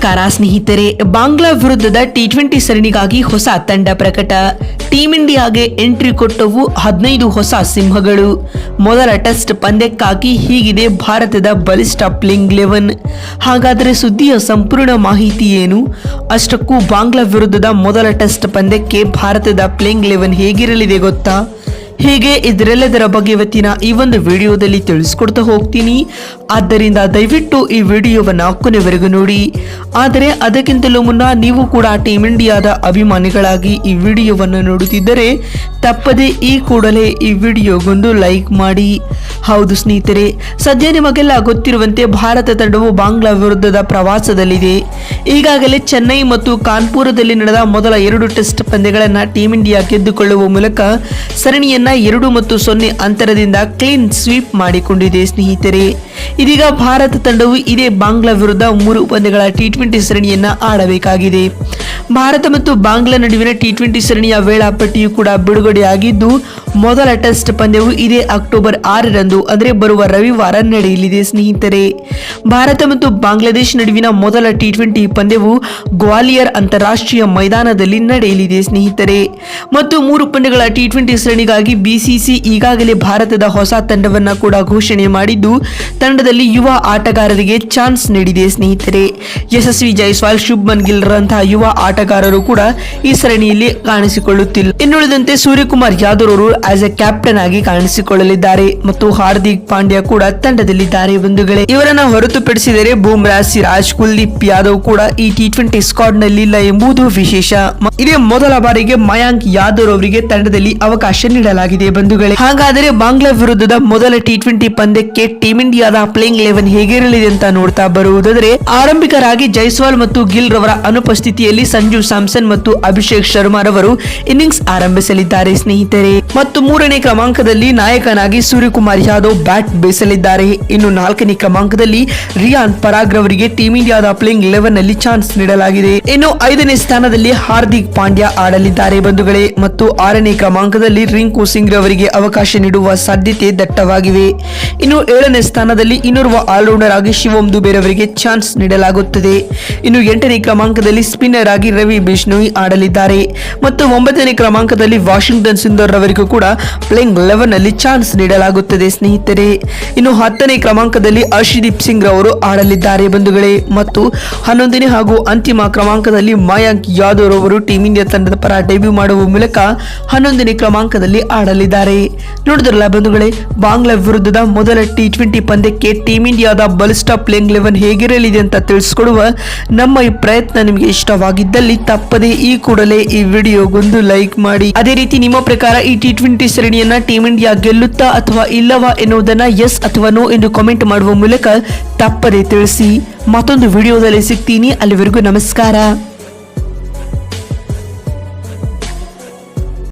ನಮಸ್ಕಾರ ಸ್ನೇಹಿತರೆ. ಬಾಂಗ್ಲಾ ವಿರುದ್ಧದ ಟಿ20 ಸರಣಿಗಾಗಿ ಹೊಸ ತಂಡ ಪ್ರಕಟ. ಟೀಂ ಇಂಡಿಯಾಗೆ ಎಂಟ್ರಿ ಕೊಟ್ಟವು 15 ಹೊಸ ಸಿಂಹಗಳು. ಮೊದಲ ಟೆಸ್ಟ್ ಪಂದ್ಯಕ್ಕಾಗಿ ಹೀಗಿದೆ ಭಾರತದ ಬಲಿಷ್ಠ ಪ್ಲೇಯಿಂಗ್ 11. ಹಾಗಾದರೆ ಸುದ್ದಿಯ ಸಂಪೂರ್ಣ ಮಾಹಿತಿ ಏನು? ಅಷ್ಟಕ್ಕೂ ಬಾಂಗ್ಲಾ ವಿರುದ್ಧದ ಮೊದಲ ಟೆಸ್ಟ್ ಪಂದ್ಯಕ್ಕೆ ಭಾರತದ ಪ್ಲೇಯಿಂಗ್ 11 ಹೇಗಿರಲಿದೆ ಗೊತ್ತಾ? ಹೀಗೆ ಇದರೆಲ್ಲದರ ಬಗ್ಗೆ ಇವತ್ತಿನ ಈ ಒಂದು ವಿಡಿಯೋದಲ್ಲಿ ತಿಳಿಸ್ಕೊಡ್ತಾ ಹೋಗ್ತೀನಿ. ಆದ್ದರಿಂದ ದಯವಿಟ್ಟು ಈ ವಿಡಿಯೋವನ್ನು ಕೊನೆವರೆಗೂ ನೋಡಿ. ಆದರೆ ಅದಕ್ಕಿಂತಲೂ ಮುನ್ನ ನೀವು ಕೂಡ ಟೀಂ ಇಂಡಿಯಾದ ಅಭಿಮಾನಿಗಳಾಗಿ ಈ ವಿಡಿಯೋವನ್ನು ನೋಡುತ್ತಿದ್ದರೆ ತಪ್ಪದೆ ಈ ಕೂಡಲೇ ಈ ವಿಡಿಯೋಗೊಂದು ಲೈಕ್ ಮಾಡಿ. ಹೌದು ಸ್ನೇಹಿತರೆ, ಸದ್ಯ ನಿಮಗೆಲ್ಲ ಗೊತ್ತಿರುವಂತೆ ಭಾರತ ತಂಡವು ಬಾಂಗ್ಲಾ ವಿರುದ್ಧದ ಪ್ರವಾಸದಲ್ಲಿದೆ. ಈಗಾಗಲೇ ಚೆನ್ನೈ ಮತ್ತು ಕಾನ್ಪುರದಲ್ಲಿ ನಡೆದ ಮೊದಲ 2 ಟೆಸ್ಟ್ ಪಂದ್ಯಗಳನ್ನು ಟೀಂ ಇಂಡಿಯಾ ಗೆದ್ದುಕೊಳ್ಳುವ ಮೂಲಕ ಸರಣಿಯನ್ನ 2-0 ಅಂತರದಿಂದ ಕ್ಲೀನ್ ಸ್ವೀಪ್ ಮಾಡಿಕೊಂಡಿದೆ ಸ್ನೇಹಿತರೆ. ಇದೀಗ ಭಾರತ ತಂಡವು ಇದೇ ಬಾಂಗ್ಲಾ ವಿರುದ್ಧ 3 ಪಂದ್ಯಗಳ ಟಿ20 ಸರಣಿಯನ್ನ ಆಡಬೇಕಾಗಿದೆ. ಭಾರತ ಮತ್ತು ಬಾಂಗ್ಲಾ ನಡುವಿನ ಟಿ20 ಸರಣಿಯ ವೇಳಾಪಟ್ಟಿಯು ಕೂಡ ಬಿಡುಗಡೆಯಾಗಿದ್ದು, ಮೊದಲ ಟೆಸ್ಟ್ ಪಂದ್ಯವು ಇದೇ ಅಕ್ಟೋಬರ್ 6ರಂದು ಅಂದರೆ ಬರುವ ರವಿವಾರ ನಡೆಯಲಿದೆ ಸ್ನೇಹಿತರೆ. ಭಾರತ ಮತ್ತು ಬಾಂಗ್ಲಾದೇಶ ನಡುವಿನ ಮೊದಲ ಟಿ20 ಪಂದ್ಯವು ಗ್ವಾಲಿಯರ್ ಅಂತಾರಾಷ್ಟ್ರೀಯ ಮೈದಾನದಲ್ಲಿ ನಡೆಯಲಿದೆ ಸ್ನೇಹಿತರೆ. ಮತ್ತು 3 ಪಂದ್ಯಗಳ ಟಿ20 ಸರಣಿಗಾಗಿ ಬಿಸಿಸಿ ಈಗಾಗಲೇ ಭಾರತದ ಹೊಸ ತಂಡವನ್ನ ಕೂಡ ಘೋಷಣೆ ಮಾಡಿದ್ದು, ತಂಡದಲ್ಲಿ ಯುವ ಆಟಗಾರರಿಗೆ ಚಾನ್ಸ್ ನೀಡಿದೆ ಸ್ನೇಹಿತರೆ. ಯಶಸ್ವಿ ಜೈಸ್ವಾಲ್, ಶುಭ್ಮನ್ ಗಿಲ್ ರಂತಹ ಯುವ ಆಟಗಾರರು ಕೂಡ ಈ ಸರಣಿಯಲ್ಲಿ ಕಾಣಿಸಿಕೊಳ್ಳುತ್ತಿಲ್ಲ. ಇನ್ನುಳಿದಂತೆ ಸೂರ್ಯಕುಮಾರ್ ಯಾದವ್ ಅವರು ಆಸ್ ಎ ಕ್ಯಾಪ್ಟನ್ ಆಗಿ ಕಾಣಿಸಿಕೊಳ್ಳಲಿದ್ದಾರೆ ಮತ್ತು ಹಾರ್ದಿಕ್ ಪಾಂಡ್ಯ ಕೂಡ ತಂಡದಲ್ಲಿದ್ದಾರೆ ಬಂಧುಗಳೇ. ಇವರನ್ನ ಹೊರತುಪಡಿಸಿದರೆ ಬೂಮ್ರಾ, ಸಿರಾಜ್, ಕುಲ್ದೀಪ್ ಯಾದವ್ ಕೂಡ ಈ ಟಿ20 ಸ್ಕ್ವಾಡ್ ನಲ್ಲಿ ಇಲ್ಲ ಎಂಬುದು ವಿಶೇಷ. ಇದೇ ಮೊದಲ ಬಾರಿಗೆ ಮಯಾಂಕ್ ಯಾದವ್ ಅವರಿಗೆ ತಂಡದಲ್ಲಿ ಅವಕಾಶ ನೀಡಲಾಗಿದೆ ಬಂಧುಗಳೇ. ಹಾಗಾದರೆ ಬಾಂಗ್ಲಾ ವಿರುದ್ಧದ ಮೊದಲ ಟಿ20 ಪಂದ್ಯಕ್ಕೆ ಟೀಂ ಇಂಡಿಯಾದ ಪ್ಲೇಯಿಂಗ್ 11 ಹೇಗಿರಲಿದೆ ಅಂತ ನೋಡ್ತಾ ಬರುವುದಾದರೆ, ಆರಂಭಿಕರಾಗಿ ಜೈಸ್ವಾಲ್ ಮತ್ತು ಗಿಲ್ ರವರ ಅನುಪಸ್ಥಿತಿಯಲ್ಲಿ ಸಂಜು ಸ್ಯಾಮ್ಸನ್ ಮತ್ತು ಅಭಿಷೇಕ್ ಶರ್ಮಾ ರವರು ಇನ್ನಿಂಗ್ಸ್ ಆರಂಭಿಸಲಿದ್ದಾರೆ ಸ್ನೇಹಿತರೆ. ಮತ್ತು 3ನೇ ಕ್ರಮಾಂಕದಲ್ಲಿ ನಾಯಕನಾಗಿ ಸೂರ್ಯಕುಮಾರ್ ಯಾದವ್ ಬ್ಯಾಟ್ ಬೀಸಲಿದ್ದಾರೆ. ಇನ್ನು 4ನೇ ಕ್ರಮಾಂಕದಲ್ಲಿ ರಿಯಾನ್ ಪರಾಗ್ ರವರಿಗೆ ಟೀಂ ಇಂಡಿಯಾದ ಪ್ಲೇಯಿಂಗ್ 11 ನಲ್ಲಿ ಚಾನ್ಸ್ ನೀಡಲಾಗಿದೆ. ಇನ್ನು 5ನೇ ಸ್ಥಾನದಲ್ಲಿ ಹಾರ್ದಿಕ್ ಪಾಂಡ್ಯ ಆಡಲಿದ್ದಾರೆ ಬಂಧುಗಳೇ. ಮತ್ತು 6ನೇ ಕ್ರಮಾಂಕದಲ್ಲಿ ರಿಂಕು ಸಿಂಗ್ ರವರಿಗೆ ಅವಕಾಶ ನೀಡುವ ಸಾಧ್ಯತೆ ದಟ್ಟವಾಗಿವೆ. ಇನ್ನು 7ನೇ ಸ್ಥಾನದಲ್ಲಿ ಇನ್ನೋರ್ವ ಆಲ್ರೌಂಡರ್ ಆಗಿ ಶಿವಮ್ ದುಬೆ ರವರಿಗೆ ಚಾನ್ಸ್ ನೀಡಲಾಗುತ್ತದೆ. ಇನ್ನು 8ನೇ ಕ್ರಮಾಂಕದಲ್ಲಿ ಸ್ಪಿನ್ನರ್ ಆಗಿ ರವಿ ಬಿಷ್ಣೋಯ್ ಆಡಲಿದ್ದಾರೆ. ಮತ್ತು 9ನೇ ಕ್ರಮಾಂಕದಲ್ಲಿ ವಾಷಿಂಗ್ಟನ್ ಸುಂದರ್ ರವರಿಗೂ ಕೂಡ ಪ್ಲೇಯಿಂಗ್ 11 ನಲ್ಲಿ ಚಾನ್ಸ್ ನೀಡಲಾಗುತ್ತದೆ ಸ್ನೇಹಿತರೆ. ಇನ್ನು 10ನೇ ಕ್ರಮಾಂಕದಲ್ಲಿ ಅರ್ಶದೀಪ್ ಸಿಂಗ್ ರವರು ಆಡಲಿದ್ದಾರೆ ಬಂಧುಗಳೇ. ಮತ್ತು 11ನೇ ಹಾಗೂ ಅಂತಿಮ ಕ್ರಮಾಂಕದಲ್ಲಿ ಮಯಾಂಕ್ ಯಾದವ್ ರವರು ಟೀಂ ಇಂಡಿಯಾ ತಂಡದ ಪರ ಡೆಬ್ಯೂ ಮಾಡುವ ಮೂಲಕ 11ನೇ ಕ್ರಮಾಂಕದಲ್ಲಿ ಆಡಲಿದ್ದಾರೆ. ನೋಡಿದ್ರಲ್ಲ ಬಂಧುಗಳೇ, ಬಾಂಗ್ಲಾ ವಿರುದ್ಧದ ಮೊದಲ ಟಿ20 ಪಂದ್ಯಕ್ಕೆ ಟೀಂ ಇಂಡಿಯಾದ ಬಲಿಷ್ಠ ಪ್ಲೇಯಿಂಗ್ 11 ಹೇಗಿರಲಿದೆ ಅಂತ ತಿಳಿಸಿಕೊಡುವ ನಮ್ಮ ಈ ಪ್ರಯತ್ನ ನಿಮಗೆ ಇಷ್ಟವಾಗಿದ್ದಲ್ಲಿ ತಪ್ಪದೆ ಈ ಕೂಡಲೇ ಈ ವಿಡಿಯೋಗೊಂದು ಲೈಕ್ ಮಾಡಿ. ಅದೇ ರೀತಿ ನಿಮ್ಮ ಪ್ರಕಾರ ಈ ಟಿ20 ಸರಣಿಯನ್ನ ಟೀಂ ಇಂಡಿಯಾ ಗೆಲ್ಲುತ್ತಾ ಅಥವಾ ಇಲ್ಲವಾ ಎನ್ನುವುದನ್ನ ಎಸ್ ಅಥವಾ ನೋ ಎಂದು ಕಾಮೆಂಟ್ ಮಾಡುವ ಮೂಲಕ ತಪ್ಪದೆ ತಿಳಿಸಿ. ಮತ್ತೊಂದು ವಿಡಿಯೋದಲ್ಲಿ ಸಿಗ್ತೀನಿ. ಅಲ್ಲಿವರೆಗೂ ನಮಸ್ಕಾರ.